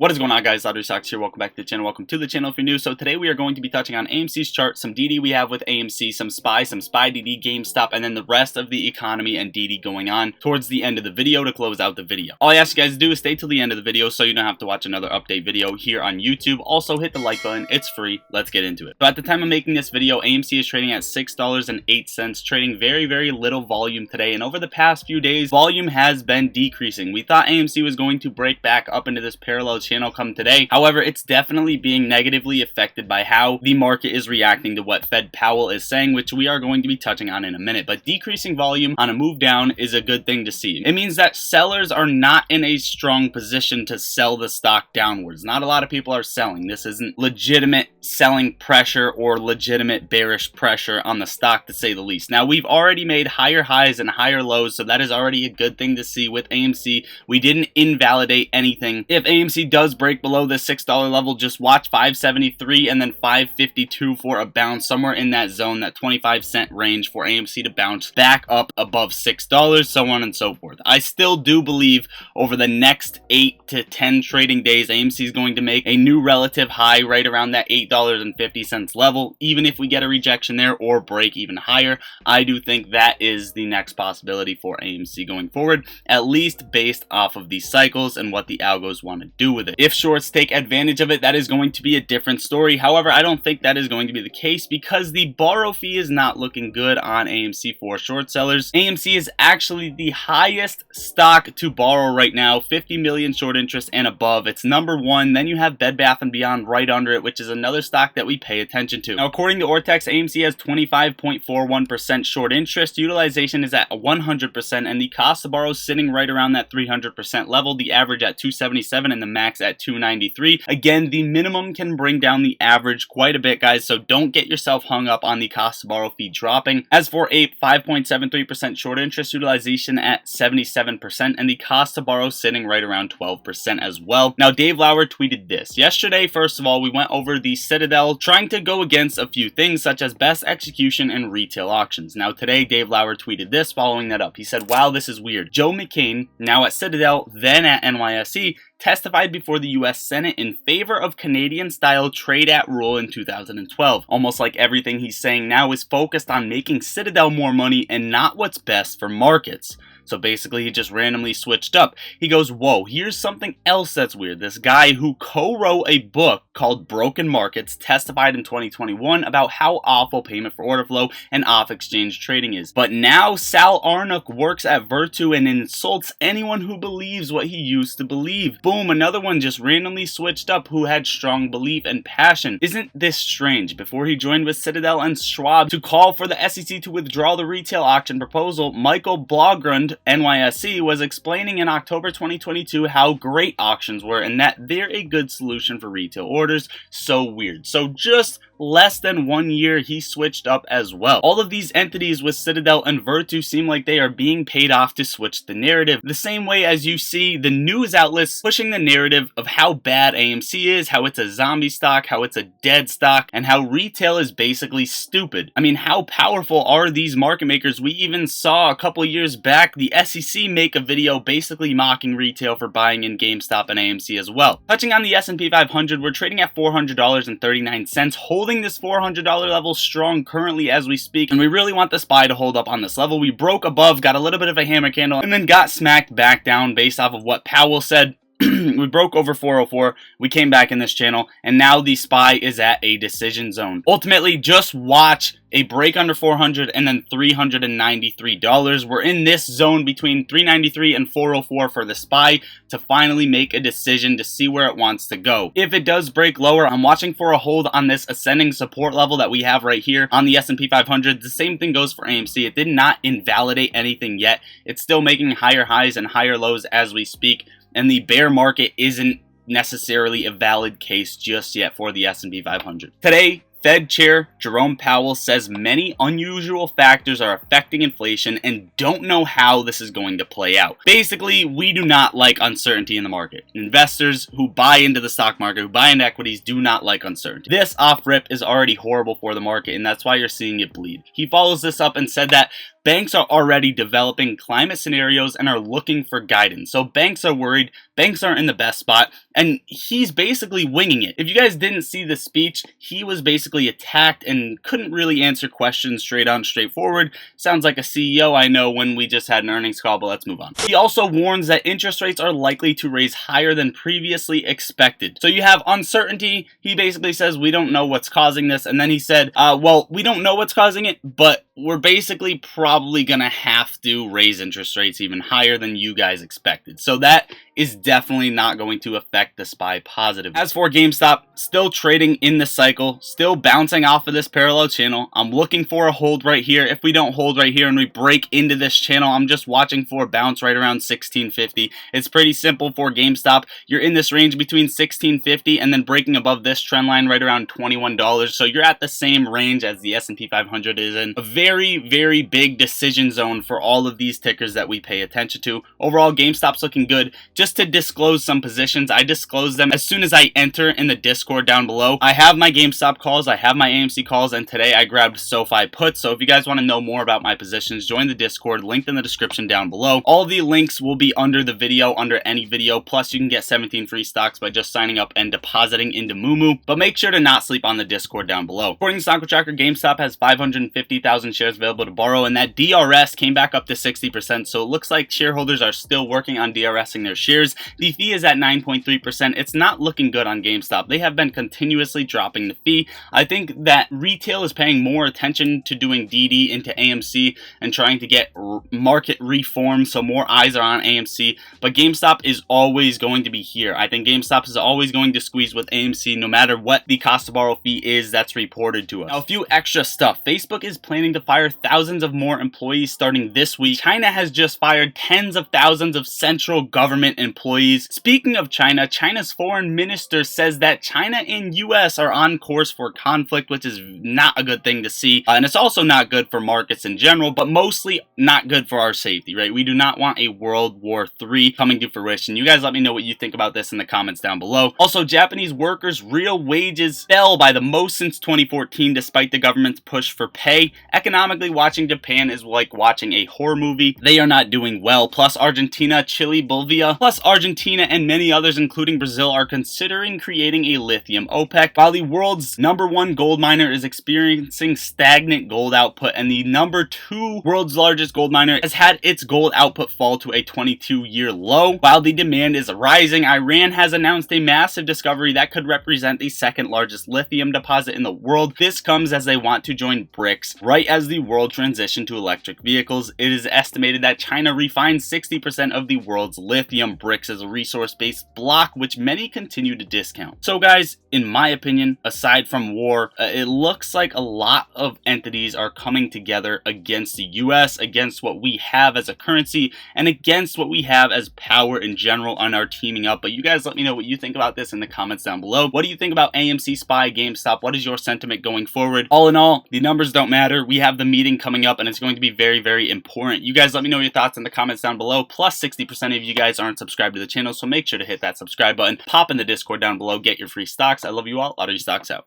What is going on, guys? Socks here. Welcome back to the channel. Welcome to the channel if you're new. So today we are going to be touching on AMC's chart, some DD we have with AMC, some SPY DD, GameStop, and then the rest of the economy and DD going on towards the end of the video to close out the video. All I ask you guys to do is stay till the end of the video so you don't have to watch another update video here on YouTube. Also, hit the like button. It's free. Let's get into it. So at the time of making this video, AMC is trading at $6.08, trading very little volume today. And over the past few days, volume has been decreasing. We thought AMC was going to break back up into this parallel channel come today. However, it's definitely being negatively affected by how the market is reacting to what Fed Powell is saying, which we are going to be touching on in a minute. But decreasing volume on a move down is a good thing to see. It means that sellers are not in a strong position to sell the stock downwards. Not a lot of people are selling. This isn't legitimate selling pressure or legitimate bearish pressure on the stock, to say the least. Now, we've already made higher highs and higher lows, so that is already a good thing to see with AMC. We didn't invalidate anything. If AMC does break below the $6 level, just watch 573 and then 552 for a bounce somewhere in that zone, that 25-cent range for AMC to bounce back up above $6, so on and so forth. I still do believe over the next 8 to 10 trading days, AMC is going to make a new relative high right around that $8.50 level. Even if we get a rejection there or break even higher, I do think that is the next possibility for AMC going forward, at least based off of these cycles and what the algos want to do with it. If shorts take advantage of it, that is going to be a different story. However, I don't think that is going to be the case because the borrow fee is not looking good on AMC for short sellers. AMC is actually the highest stock to borrow right now, 50 million short interest and above. It's number one. Then you have Bed Bath & Beyond right under it, which is another stock that we pay attention to. Now, according to Ortex, AMC has 25.41% short interest. Utilization is at 100%, and the cost to borrow is sitting right around that 300% level. The average at 277 and the max at 293. Again, the minimum can bring down the average quite a bit, guys, so don't get yourself hung up on the cost to borrow fee dropping. As for a 5.73% short interest, utilization at 77%, and the cost to borrow sitting right around 12% as well. Now, Dave Lauer tweeted this. Yesterday, first of all, we went over the Citadel, trying to go against a few things such as best execution and retail auctions. Now, today, Dave Lauer tweeted this following that up. He said, "Wow, this is weird. Joe McCain, now at Citadel, then at NYSE, testified before the US Senate in favor of Canadian-style trade-at rule in 2012. Almost like everything he's saying now is focused on making Citadel more money and not what's best for markets." So basically, he just randomly switched up. He goes, "Whoa, here's something else that's weird. This guy who co-wrote a book called Broken Markets testified in 2021 about how awful payment for order flow and off-exchange trading is. But now Sal Arnuk works at Virtu and insults anyone who believes what he used to believe." Boom, another one just randomly switched up who had strong belief and passion. Isn't this strange? Before he joined with Citadel and Schwab to call for the SEC to withdraw the retail auction proposal, Michael Blogrund, NYSE, was explaining in October 2022 how great auctions were and that they're a good solution for retail orders. So weird. So just less than 1 year, he switched up as well. All of these entities with Citadel and Virtu seem like they are being paid off to switch the narrative. The same way as you see the news outlets pushing the narrative of how bad AMC is, how it's a zombie stock, how it's a dead stock, and how retail is basically stupid. I mean, how powerful are these market makers? We even saw a couple years back the SEC make a video basically mocking retail for buying in GameStop and AMC as well. Touching on the S&P 500, we're trading at $400.39, holding this $400 level strong currently as we speak, and we really want the SPY to hold up on this level. We broke above, got a little bit of a hammer candle, and then got smacked back down based off of what Powell said. We broke over 404, we came back in this channel, and now the SPY is at a decision zone. Ultimately, just watch a break under 400 and then $393. We're in this zone between 393 and 404 for the SPY to finally make a decision to see where it wants to go. If it does break lower, I'm watching for a hold on this ascending support level that we have right here on the S&P 500. The same thing goes for AMC. It did not invalidate anything yet. It's still making higher highs and higher lows as we speak, and the bear market isn't necessarily a valid case just yet for the S&P 500. Today, Fed Chair Jerome Powell says many unusual factors are affecting inflation and don't know how this is going to play out. Basically, we do not like uncertainty in the market. Investors who buy into the stock market, who buy into equities, do not like uncertainty. This off rip is already horrible for the market, and that's why you're seeing it bleed. He follows this up and said that banks are already developing climate scenarios and are looking for guidance. So banks are worried, banks aren't in the best spot, and he's basically winging it. If you guys didn't see the speech, he was basically attacked and couldn't really answer questions straight on, straightforward. Sounds like a CEO I know when we just had an earnings call, but let's move on. He also warns that interest rates are likely to raise higher than previously expected. So you have uncertainty. He basically says we don't know what's causing this, and then he said, well, we don't know what's causing it, but we're basically probably gonna have to raise interest rates even higher than you guys expected. So that is definitely not going to affect the SPY positively. As for GameStop, still trading in the cycle, still bouncing off of this parallel channel. I'm looking for a hold right here. If we don't hold right here and we break into this channel, I'm just watching for a bounce right around 1650. It's pretty simple for GameStop. You're in this range between 1650 and then breaking above this trend line right around $21. So you're at the same range as the S&P 500 is in. A very, very big decision zone for all of these tickers that we pay attention to. Overall, GameStop's looking good. Just to disclose some positions, I disclose them as soon as I enter in the Discord down below. I have my GameStop calls, I have my AMC calls, and today I grabbed SoFi puts. So if you guys want to know more about my positions, join the Discord, linked in the description down below. All the links will be under the video, under any video. Plus, you can get 17 free stocks by just signing up and depositing into Moomoo. But make sure to not sleep on the Discord down below. According to Stock Tracker, GameStop has 550,000 shares available to borrow, and that DRS came back up to 60%. So it looks like shareholders are still working on DRSing their shares. The fee is at 9.3%. It's not looking good on GameStop. They have been continuously dropping the fee. I think that retail is paying more attention to doing DD into AMC and trying to get market reform, so more eyes are on AMC. But GameStop is always going to be here. I think GameStop is always going to squeeze with AMC no matter what the cost to borrow fee is that's reported to us. Now, a few extra stuff. Facebook is planning to fire thousands of more employees starting this week. China has just fired tens of thousands of central government employees. Speaking of China, China's foreign minister says that China and US are on course for conflict, which is not a good thing to see. And it's also not good for markets in general, but mostly not good for our safety, right? We do not want a World War III coming to fruition. You guys let me know what you think about this in the comments down below. Also, Japanese workers' real wages fell by the most since 2014 despite the government's push for pay. Economically, watching Japan is like watching a horror movie. They are not doing well. Plus, Argentina, Chile, Bolivia, plus Argentina and many others, including Brazil, are considering creating a lithium OPEC, while the world's #1 gold miner is experiencing stagnant gold output, and the #2 world's largest gold miner has had its gold output fall to a 22-year low. While the demand is rising, Iran has announced a massive discovery that could represent the second largest lithium deposit in the world. This comes as they want to join BRICS right as the world transition to electric vehicles. It is estimated that China refines 60% of the world's lithium. BRICS is a resource-based bloc which many continue to discount. So guys, in my opinion, aside from war, it looks like a lot of entities are coming together against the US, against what we have as a currency, and against what we have as power in general, and are teaming up. But you guys let me know what you think about this in the comments down below. What do you think about AMC, SPY, GameStop? What is your sentiment going forward? All in all, the numbers don't matter. We have the meeting coming up and it's going to be very, very important. You guys let me know your thoughts in the comments down below. Plus 60% of you guys aren't subscribed to the channel, so make sure to hit that subscribe button, pop in the Discord down below, get your free stocks. I love you all. Lottery Stocks out.